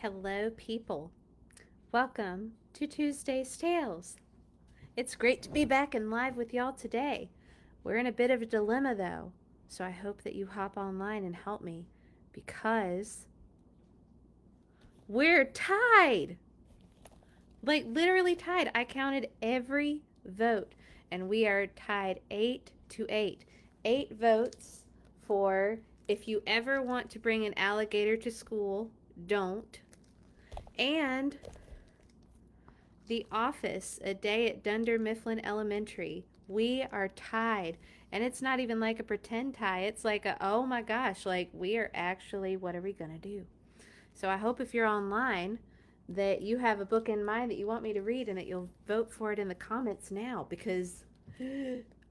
Hello, people. Welcome to Tuesday's Tales. It's great to be back and live with y'all today. We're in a bit of a dilemma, though, so I hope that you hop online and help me because we're tied. Like, literally tied. I counted every vote, and we are tied 8-8. 8 votes for if you ever want to bring an alligator to school, don't. And The Office, A Day at Dunder Mifflin Elementary. We are tied. And it's not even like a pretend tie. It's like oh my gosh, like we are actually, what are we going to do? So I hope if you're online that you have a book in mind that you want me to read and that you'll vote for it in the comments now because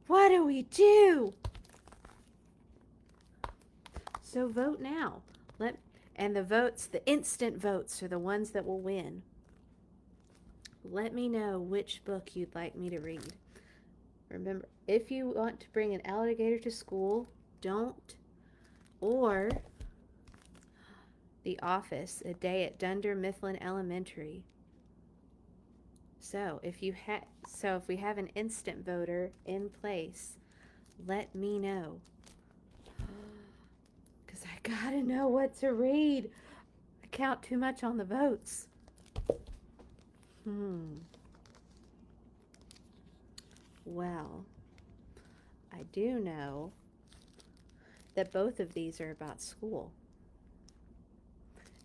what do we do? So vote now. And the instant votes are the ones that will win. Let me know which book you'd like me to read. Remember, if you want to bring an alligator to school, don't. Or The Office, A Day at Dunder Mifflin Elementary. So if we have an instant voter in place, let me know. Because I gotta know what to read. I count too much on the votes. Well, I do know that both of these are about school.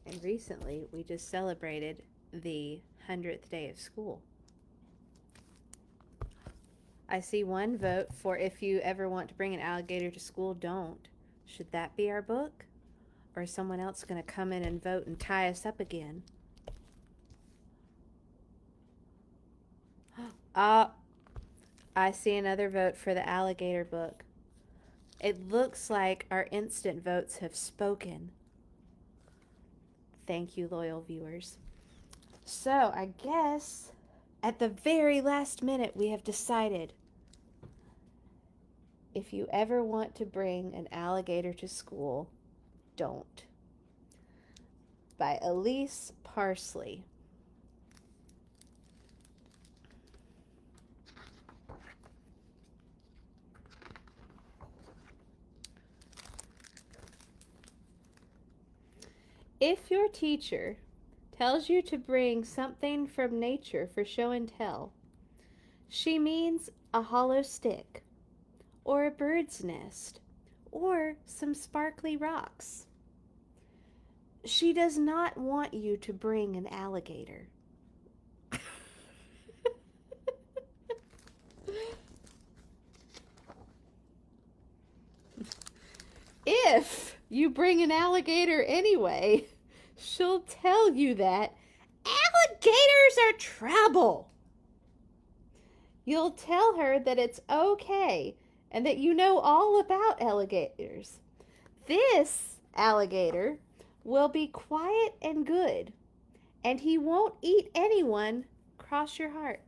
And recently, we just celebrated the 100th day of school. I see one vote for if you ever want to bring an alligator to school, don't. Should that be our book? Or is someone else going to come in and vote and tie us up again? I see another vote for the alligator book. It looks like our instant votes have spoken. Thank you, loyal viewers. So, I guess at the very last minute we have decided if you ever want to bring an alligator to school, don't. By Elise Parsley. If your teacher tells you to bring something from nature for show and tell, she means a hollow stick, or a bird's nest, or some sparkly rocks. She does not want you to bring an alligator. If you bring an alligator anyway, she'll tell you that alligators are trouble. You'll tell her that it's okay and that you know all about alligators. This alligator will be quiet and good, and he won't eat anyone. Cross your heart.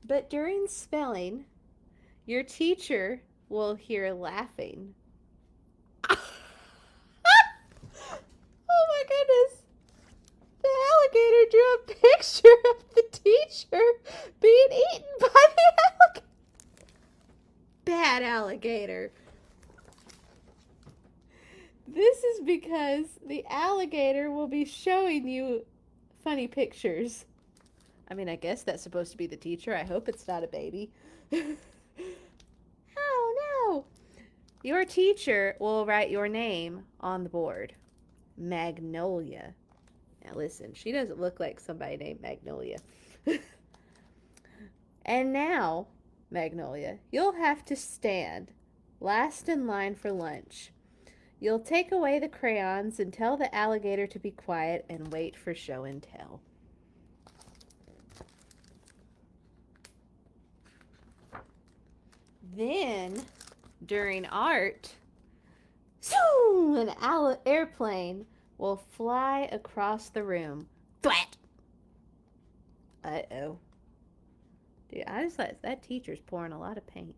But during spelling, your teacher will hear laughing. Oh my goodness. The alligator drew a picture of the teacher being eaten by the alligator. Bad alligator. This is because the alligator will be showing you funny pictures. I mean, I guess that's supposed to be the teacher. I hope it's not a baby. Oh no! Your teacher will write your name on the board. Magnolia. Now listen, she doesn't look like somebody named Magnolia. And now, Magnolia, you'll have to stand last in line for lunch. You'll take away the crayons and tell the alligator to be quiet and wait for show and tell. Then, during art, an airplane will fly across the room. Thwat! Uh-oh. Dude, I just thought that teacher's pouring a lot of paint.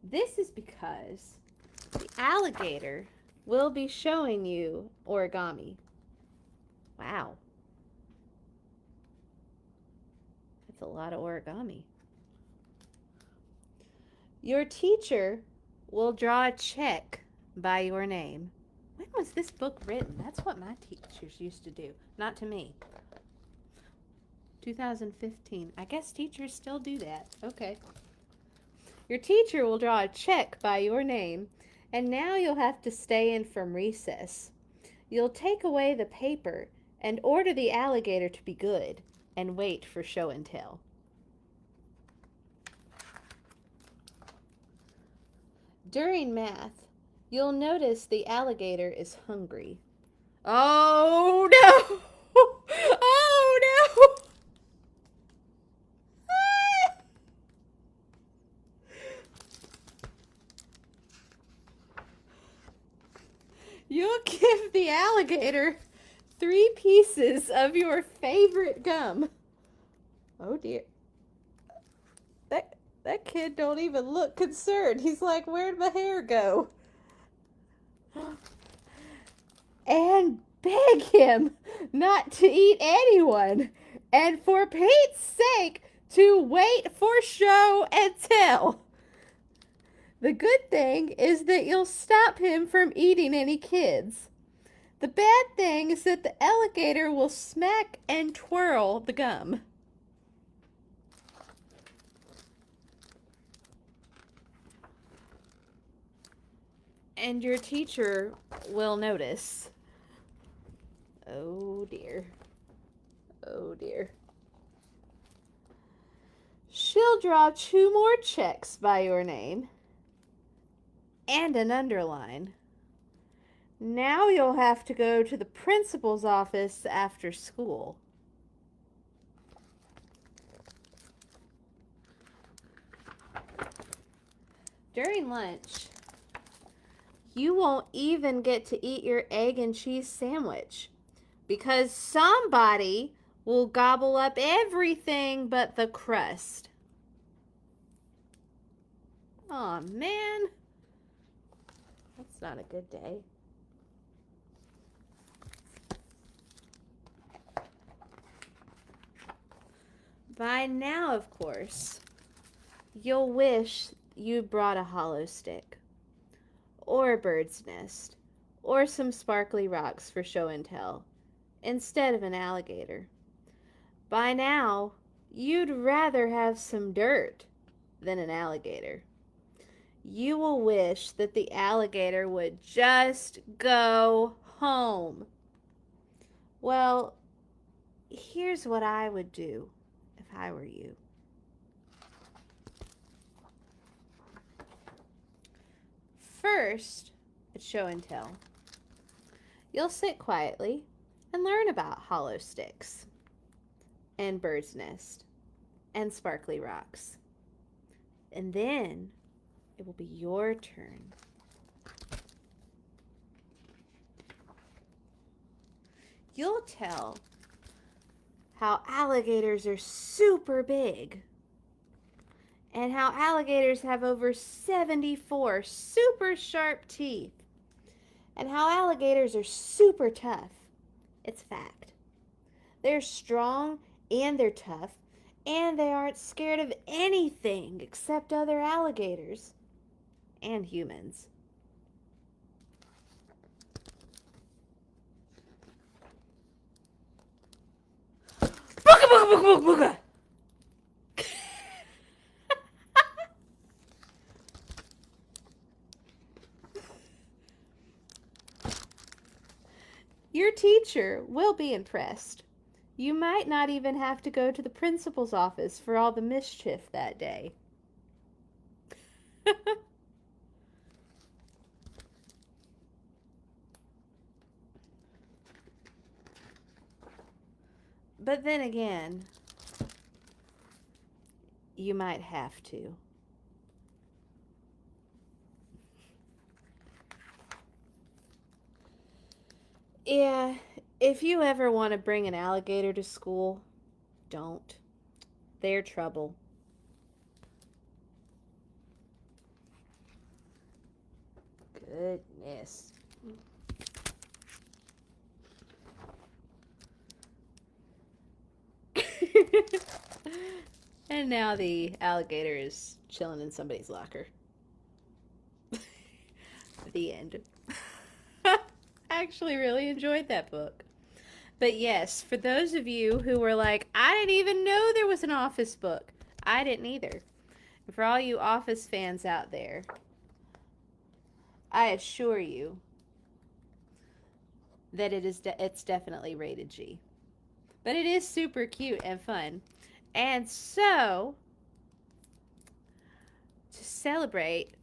This is because the alligator will be showing you origami. Wow. That's a lot of origami. Your teacher will draw a check by your name. When was this book written? That's what my teachers used to do. Not to me. 2015. I guess teachers still do that. Okay. Your teacher will draw a check by your name, and now you'll have to stay in from recess. You'll take away the paper and order the alligator to be good and wait for show and tell. During math, you'll notice the alligator is hungry. Oh no! Oh no! You'll give the alligator 3 pieces of your favorite gum. Oh dear. That kid don't even look concerned. He's like, where'd my hair go? And beg him not to eat anyone. And for Pete's sake, to wait for show and tell. The good thing is that you'll stop him from eating any kids. The bad thing is that the alligator will smack and twirl the gum. And your teacher will notice. Oh dear. Oh dear. She'll draw 2 more checks by your name and an underline. Now you'll have to go to the principal's office after school. During lunch, you won't even get to eat your egg and cheese sandwich because somebody will gobble up everything but the crust. Aw, man. That's not a good day. By now, of course, you'll wish you brought a hollow stick, or a bird's nest, or some sparkly rocks for show and tell, instead of an alligator. By now, you'd rather have some dirt than an alligator. You will wish that the alligator would just go home. Well, here's what I would do if I were you. First, at show and tell, you'll sit quietly and learn about hollow sticks and bird's nest and sparkly rocks. And then it will be your turn. You'll tell how alligators are super big and how alligators have over 74 super sharp teeth and how alligators are super tough. It's fact. They're strong and they're tough and they aren't scared of anything except other alligators and humans. Booga, booga, booga, booga, booga. Your teacher will be impressed. You might not even have to go to the principal's office for all the mischief that day. But then again, you might have to. Yeah, if you ever want to bring an alligator to school, don't. They're trouble. goodness. And now the alligator is chilling in somebody's locker. The end. I actually really enjoyed that book. But yes, for those of you who were like, I didn't even know there was an Office book. I didn't either. And for all you Office fans out there, I assure you that it's definitely rated G. But it is super cute and fun. And so, to celebrate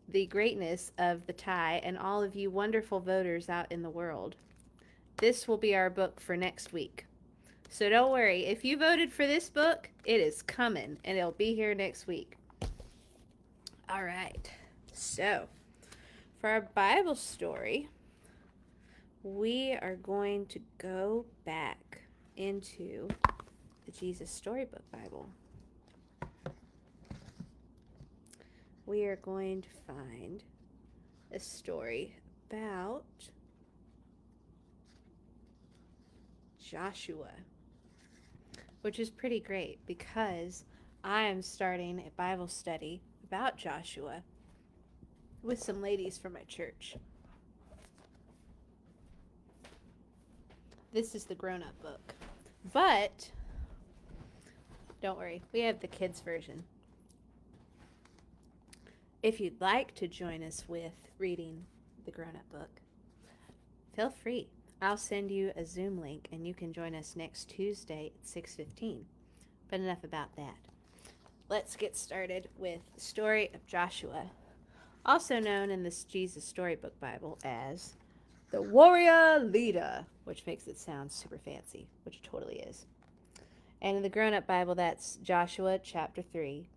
the greatness of the tie and all of you wonderful voters out in the world, this will be our book for next week. So don't worry, if you voted for this book, it is coming and it'll be here next week. All right, so for our Bible story, we are going to go back into the Jesus Storybook Bible. We are going to find a story about Joshua, which is pretty great because I am starting a Bible study about Joshua with some ladies from my church. This is the grown-up book, but don't worry, we have the kids version. If you'd like to join us with reading the grown-up book, feel free. I'll send you a Zoom link and you can join us next Tuesday at 6:15. But enough about that. Let's get started with the story of Joshua, also known in this Jesus Storybook Bible as the warrior leader, which makes it sound super fancy, which it totally is. And in the grown-up Bible, that's Joshua chapter 3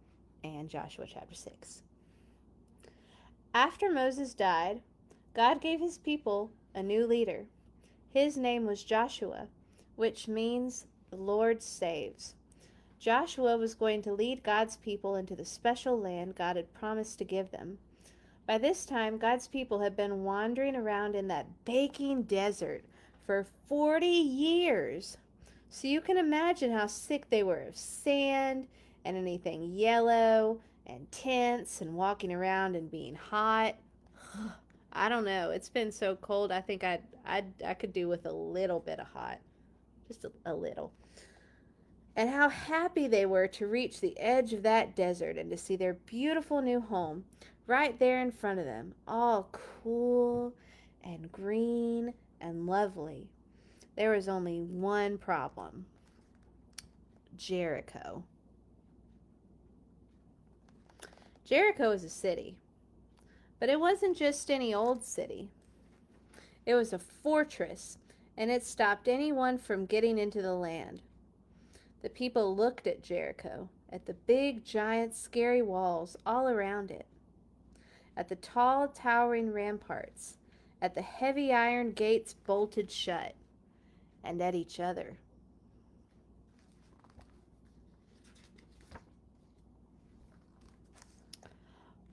and Joshua chapter 6. After Moses died, God gave his people a new leader. His name was Joshua, which means the Lord saves. Joshua was going to lead God's people into the special land God had promised to give them. By this time, God's people had been wandering around in that baking desert for 40 years. So you can imagine how sick they were of sand and anything yellow and tense and walking around and being hot. I don't know. It's been so cold. I think I could do with a little bit of hot. Just a little. And how happy they were to reach the edge of that desert and to see their beautiful new home right there in front of them, all cool and green and lovely. There was only one problem: Jericho. Jericho is a city, but it wasn't just any old city. It was a fortress, and it stopped anyone from getting into the land. The people looked at Jericho, at the big, giant, scary walls all around it, at the tall, towering ramparts, at the heavy iron gates bolted shut, and at each other.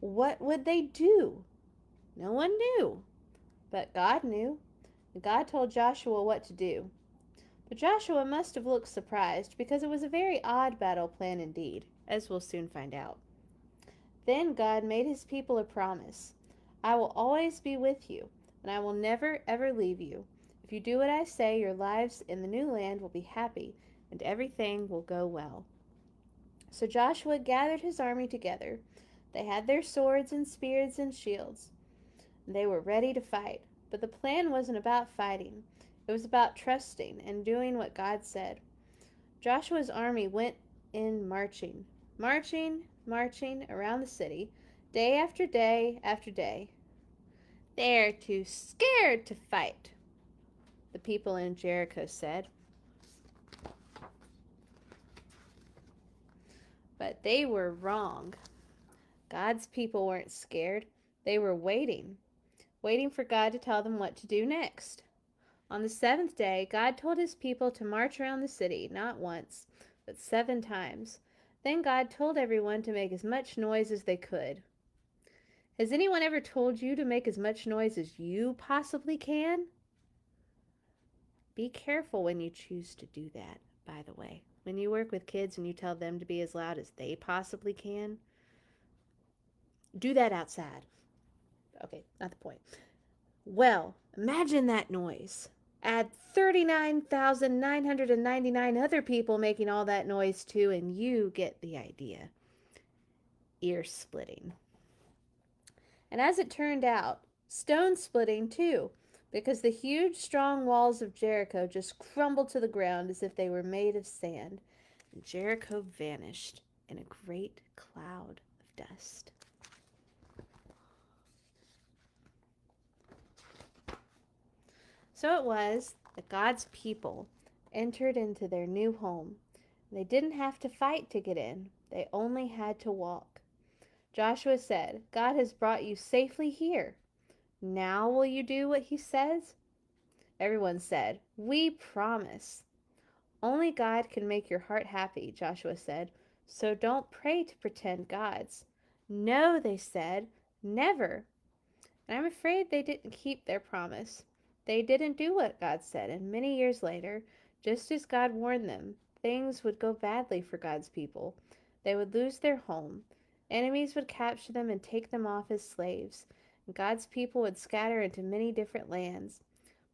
What would they do? No one knew, but God knew, and God told Joshua what to do. But Joshua must have looked surprised because it was a very odd battle plan indeed, as we'll soon find out. Then God made his people a promise. I will always be with you, and I will never, ever leave you. If you do what I say, your lives in the new land will be happy, and everything will go well. So Joshua gathered his army together. They had their swords and spears and shields. They were ready to fight, but the plan wasn't about fighting. It was about trusting and doing what God said. Joshua's army went in marching around the city, day after day after day. They're too scared to fight, the people in Jericho said. But they were wrong. God's people weren't scared. They were waiting for God to tell them what to do next. On the seventh day, God told his people to march around the city, not once, but 7 times. Then God told everyone to make as much noise as they could. Has anyone ever told you to make as much noise as you possibly can? Be careful when you choose to do that, by the way. When you work with kids and you tell them to be as loud as they possibly can, do that outside. Okay, not the point. Well, imagine that noise. Add 39,999 other people making all that noise too, and you get the idea. Ear splitting. And as it turned out, stone splitting too, because the huge, strong walls of Jericho just crumbled to the ground as if they were made of sand, and Jericho vanished in a great cloud of dust. So it was that God's people entered into their new home. They didn't have to fight to get in, they only had to walk. Joshua said, God has brought you safely here. Now will you do what he says? Everyone said, we promise. Only God can make your heart happy, Joshua said, so don't pray to pretend gods. No, they said, never. And I'm afraid they didn't keep their promise. They didn't do what God said, and many years later, just as God warned them, things would go badly for God's people. They would lose their home. Enemies would capture them and take them off as slaves. And God's people would scatter into many different lands.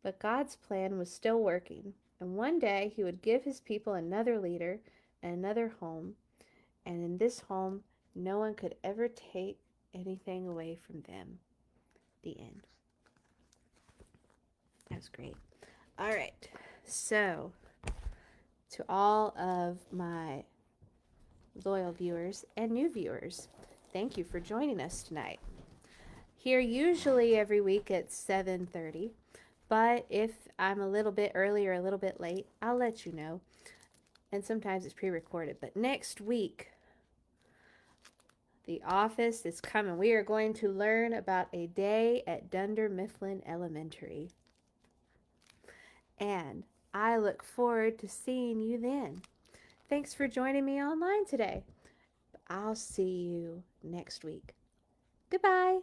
But God's plan was still working, and one day he would give his people another leader and another home, and in this home, no one could ever take anything away from them. The end. That was great. All right. So, to all of my loyal viewers and new viewers, thank you for joining us tonight. Here usually every week at 7:30, but if I'm a little bit early or a little bit late, I'll let you know. And sometimes it's pre-recorded, but next week The Office is coming. We are going to learn about a day at Dunder Mifflin Elementary. And I look forward to seeing you then. Thanks for joining me online today. I'll see you next week. Goodbye.